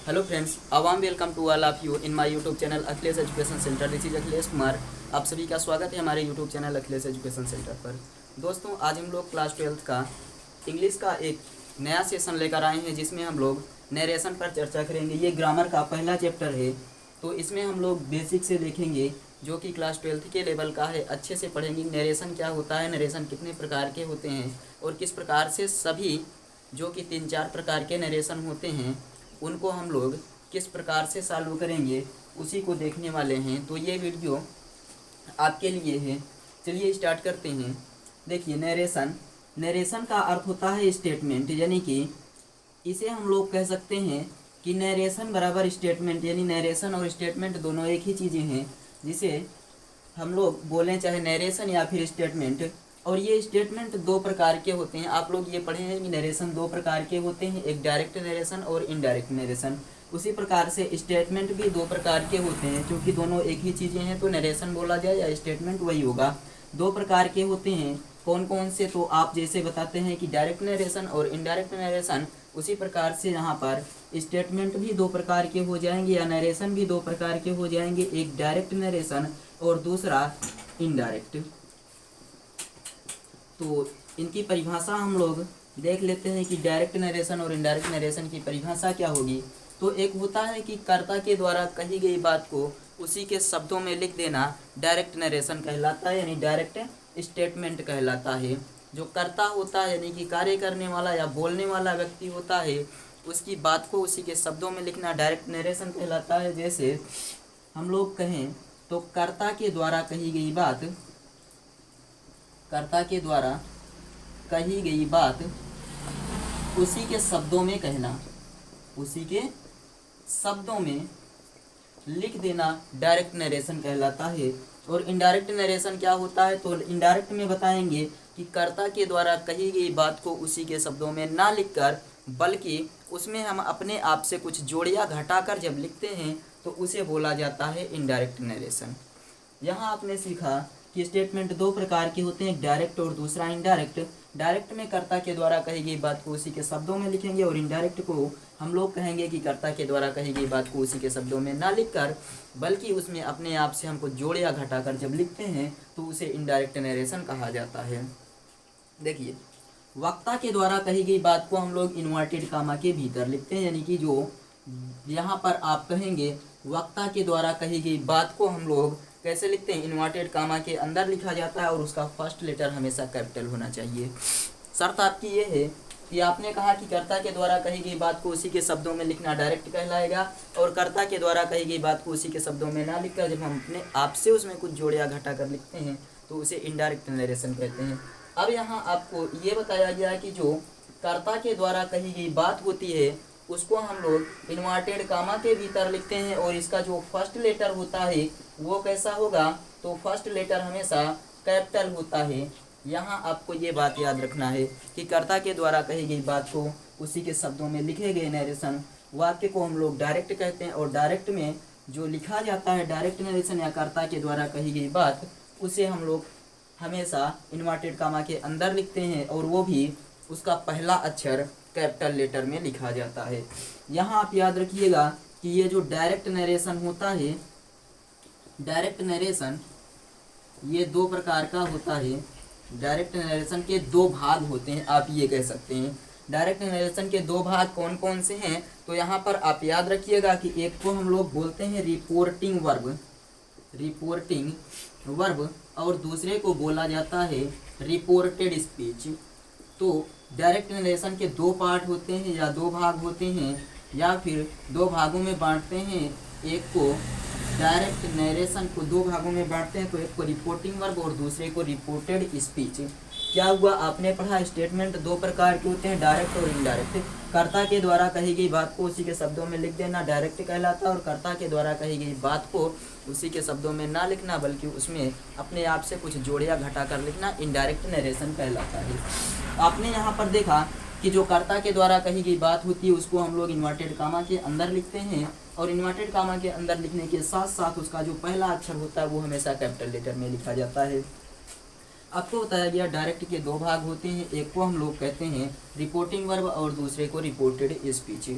Hello friends, a warm welcome to all of you in my YouTube channel Akhilesh education centre. This is Akhilesh Kumar. आप सभी का स्वागत है हमारे YouTube channel Akhilesh education centre पर। दोस्तों, आज हम लोग क्लास 12th का इंग्लिश का एक नया सेशन लेकर आए हैं, जिसमें हम लोग नरेशन पर चर्चा करेंगे। ये ग्रामर का पहला चैप्टर है, तो इसमें हम लोग बेसिक से देखेंगे, जो कि क्लास 12th के लेवल का है। अच्छे से पढ़ेंगे नरेशन क्या होता है, नरेशन कितने प्रकार के होते हैं और किस प्रकार से सभी जो कि 3-4 प्रकार के नरेशन होते हैं उनको हम लोग किस प्रकार से सॉल्व करेंगे, उसी को देखने वाले हैं। तो ये वीडियो आपके लिए है। चलिए स्टार्ट करते हैं। देखिए, नरेशन का अर्थ होता है स्टेटमेंट, यानी कि इसे हम लोग कह सकते हैं कि नरेशन बराबर स्टेटमेंट, यानी नरेशन और स्टेटमेंट दोनों एक ही चीज़ें हैं, जिसे हम लोग बोलें चाहे नरेशन या फिर स्टेटमेंट। और ये स्टेटमेंट दो प्रकार के होते हैं। आप लोग ये पढ़े हैं कि नरेशन दो प्रकार के होते हैं, एक डायरेक्ट नरेशन और इनडायरेक्ट नरेशन। उसी प्रकार से स्टेटमेंट भी दो प्रकार के होते हैं, क्योंकि दोनों एक ही चीज़ें हैं, तो नरेशन बोला जाए या स्टेटमेंट वही होगा। दो प्रकार के होते हैं, कौन कौन से? तो आप जैसे बताते हैं कि डायरेक्ट नरेशन और इनडायरेक्ट नरेशन, उसी प्रकार से यहाँ पर स्टेटमेंट भी दो प्रकार के हो जाएंगे या नरेशन भी दो प्रकार के हो जाएंगे, एक डायरेक्ट नरेशन और दूसरा इनडायरेक्ट। तो इनकी परिभाषा हम लोग देख लेते हैं कि डायरेक्ट नरेशन और इनडायरेक्ट नरेशन की परिभाषा क्या होगी। तो एक होता है कि कर्ता के द्वारा कही गई बात को उसी के शब्दों में लिख देना, डायरेक्ट नरेशन कहलाता है, यानी डायरेक्ट स्टेटमेंट कहलाता है। जो कर्ता होता है, यानी कि कार्य करने वाला या बोलने वाला व्यक्ति होता है, उसकी बात को उसी के शब्दों में लिखना डायरेक्ट नरेशन कहलाता है। जैसे हम लोग कहें तो कर्ता के द्वारा कही गई बात, कर्ता के द्वारा कही गई बात उसी के शब्दों में कहना, उसी के शब्दों में लिख देना डायरेक्ट नरेशन कहलाता है। और इनडायरेक्ट नरेशन क्या होता है? तो इनडायरेक्ट में बताएंगे कि कर्ता के द्वारा कही गई बात को उसी के शब्दों में ना लिखकर, बल्कि उसमें हम अपने आप से कुछ जोड़ या घटाकर जब लिखते हैं तो उसे बोला जाता है इनडायरेक्ट नरेशन। यहाँ आपने सीखा कि स्टेटमेंट दो प्रकार के होते हैं, डायरेक्ट और दूसरा इनडायरेक्ट। डायरेक्ट में कर्ता के द्वारा कही गई बात को उसी के शब्दों में लिखेंगे, और इनडायरेक्ट को हम लोग कहेंगे कि कर्ता के द्वारा कही गई बात को उसी के शब्दों में ना लिखकर, बल्कि उसमें अपने आप से हमको जोड़ या घटाकर जब लिखते हैं तो उसे इनडायरेक्ट नरेशन कहा जाता है। देखिए, वक्ता के द्वारा कही गई बात को हम लोग इन्वर्टेड कामा के भीतर लिखते हैं, यानी कि जो यहाँ पर आप कहेंगे वक्ता के द्वारा कही गई बात को हम लोग कैसे लिखते हैं? इन्वर्टेड कामा के अंदर लिखा जाता है, और उसका फर्स्ट लेटर हमेशा कैपिटल होना चाहिए। शर्त आपकी ये है कि आपने कहा कि कर्ता के द्वारा कही गई बात को उसी के शब्दों में लिखना डायरेक्ट कहलाएगा, और कर्ता के द्वारा कही गई बात को उसी के शब्दों में ना लिखकर जब हम अपने आप से उसमें कुछ जोड़ या घटा कर लिखते हैं तो उसे इनडायरेक्ट नरेशन कहते हैं। अब यहाँ आपको ये बताया गया कि जो कर्ता के द्वारा कही गई बात होती है उसको हम लोग इन्वर्टेड कामा के भीतर लिखते हैं, और इसका जो फर्स्ट लेटर होता है वो कैसा होगा? तो फर्स्ट लेटर हमेशा कैपिटल होता है। यहाँ आपको ये बात याद रखना है कि कर्ता के द्वारा कही गई बात को उसी के शब्दों में लिखे गए नरेशन वाक्य को हम लोग डायरेक्ट कहते हैं, और डायरेक्ट में जो लिखा जाता है डायरेक्ट नरेशन या कर्ता के द्वारा कही गई बात, उसे हम लोग हमेशा इन्वर्टेड कामा के अंदर लिखते हैं, और वो भी उसका पहला अक्षर कैपिटल लेटर में लिखा जाता है। यहाँ आप याद रखिएगा कि ये जो डायरेक्ट नरेशन होता है, डायरेक्ट नरेशन ये दो प्रकार का होता है। डायरेक्ट नरेशन के दो भाग होते हैं, आप ये कह सकते हैं। डायरेक्ट नरेशन के दो भाग कौन कौन से हैं? तो यहाँ पर आप याद रखिएगा कि एक को हम लोग बोलते हैं रिपोर्टिंग वर्ब, रिपोर्टिंग वर्ब, और दूसरे को बोला जाता है रिपोर्टेड स्पीच। तो डायरेक्ट नरेशन के दो पार्ट होते हैं या दो भाग होते हैं, या फिर दो भागों में बांटते हैं। एक को डायरेक्ट नरेशन को दो भागों में बांटते हैं, तो एक को रिपोर्टिंग वर्ब और दूसरे को रिपोर्टेड स्पीच। क्या हुआ? आपने पढ़ा स्टेटमेंट दो प्रकार के होते हैं, डायरेक्ट और इनडायरेक्ट। कर्ता के द्वारा कही गई बात को उसी के शब्दों में लिख देना डायरेक्ट कहलाता है, और कर्ता के द्वारा कही गई बात को उसी के शब्दों में ना लिखना, बल्कि उसमें अपने आप से कुछ जोड़ या घटा कर लिखना इनडायरेक्ट नरेशन कहलाता है। आपने यहाँ पर देखा कि जो कर्ता के द्वारा कही गई बात होती है उसको हम लोग इन्वर्टेड कामा के अंदर लिखते हैं, और इन्वर्टेड कामा के अंदर लिखने के साथ साथ उसका जो पहला अक्षर होता है वो हमेशा कैपिटल लेटर में लिखा जाता है। आपको बताया गया डायरेक्ट के दो भाग होते हैं, एक को हम लोग कहते हैं रिपोर्टिंग वर्ब और दूसरे को रिपोर्टेड स्पीच।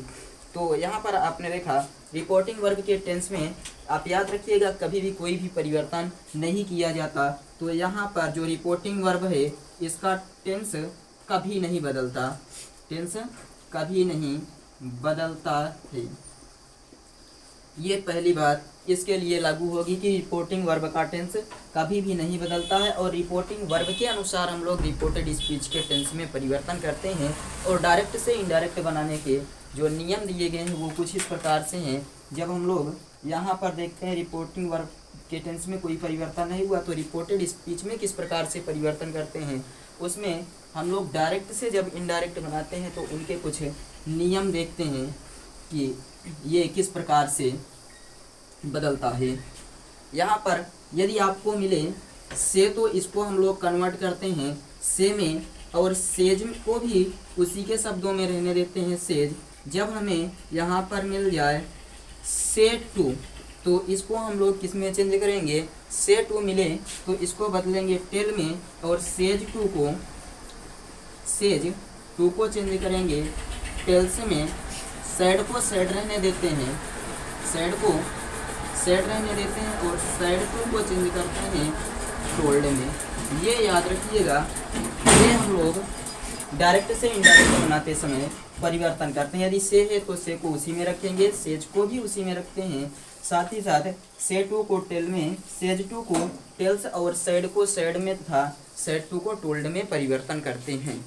तो यहाँ पर आपने देखा रिपोर्टिंग वर्ब के टेंस में आप याद रखिएगा कभी भी कोई भी परिवर्तन नहीं किया जाता। तो यहाँ पर जो रिपोर्टिंग वर्ब है इसका टेंस कभी नहीं बदलता, टेंस कभी नहीं बदलता है। ये पहली बात इसके लिए लागू होगी कि रिपोर्टिंग वर्ब का टेंस कभी भी नहीं बदलता है। और रिपोर्टिंग वर्ब के अनुसार हम लोग रिपोर्टेड स्पीच के टेंस में परिवर्तन करते हैं। और डायरेक्ट से इनडायरेक्ट बनाने के जो नियम दिए गए हैं वो कुछ इस प्रकार से हैं। जब हम लोग यहाँ पर देखते हैं रिपोर्टिंग वर्ब के टेंस में कोई परिवर्तन नहीं हुआ तो रिपोर्टेड स्पीच में किस प्रकार से परिवर्तन करते हैं, उसमें हम लोग डायरेक्ट से जब इनडायरेक्ट बनाते हैं तो उनके कुछ नियम देखते हैं कि ये किस प्रकार से बदलता है। यहाँ पर यदि आपको मिले से तो इसको हम लोग कन्वर्ट करते हैं से में, और सेज को भी उसी के शब्दों में रहने देते हैं सेज। जब हमें यहाँ पर मिल जाए से टू तो इसको हम लोग किस में चेंज करेंगे, से टू मिले तो इसको बदलेंगे टेल में, और सेज टू को चेंज करेंगे टेल्स में। सैड को सैड रहने देते हैं, सैड को सैड रहने देते हैं, और सैड टू को चेंज करते हैं टोल्ड में। ये याद रखिएगा, ये हम लोग डायरेक्ट से इनडायरेक्ट बनाते समय परिवर्तन करते हैं। यदि से है तो से को उसी में रखेंगे, सेज को भी उसी में रखते हैं। साथ ही साथ से टू को टेल में, सेज टू को टेल्स, और सैड को सैड में तथा सैड टू को टोल्ड में परिवर्तन करते हैं।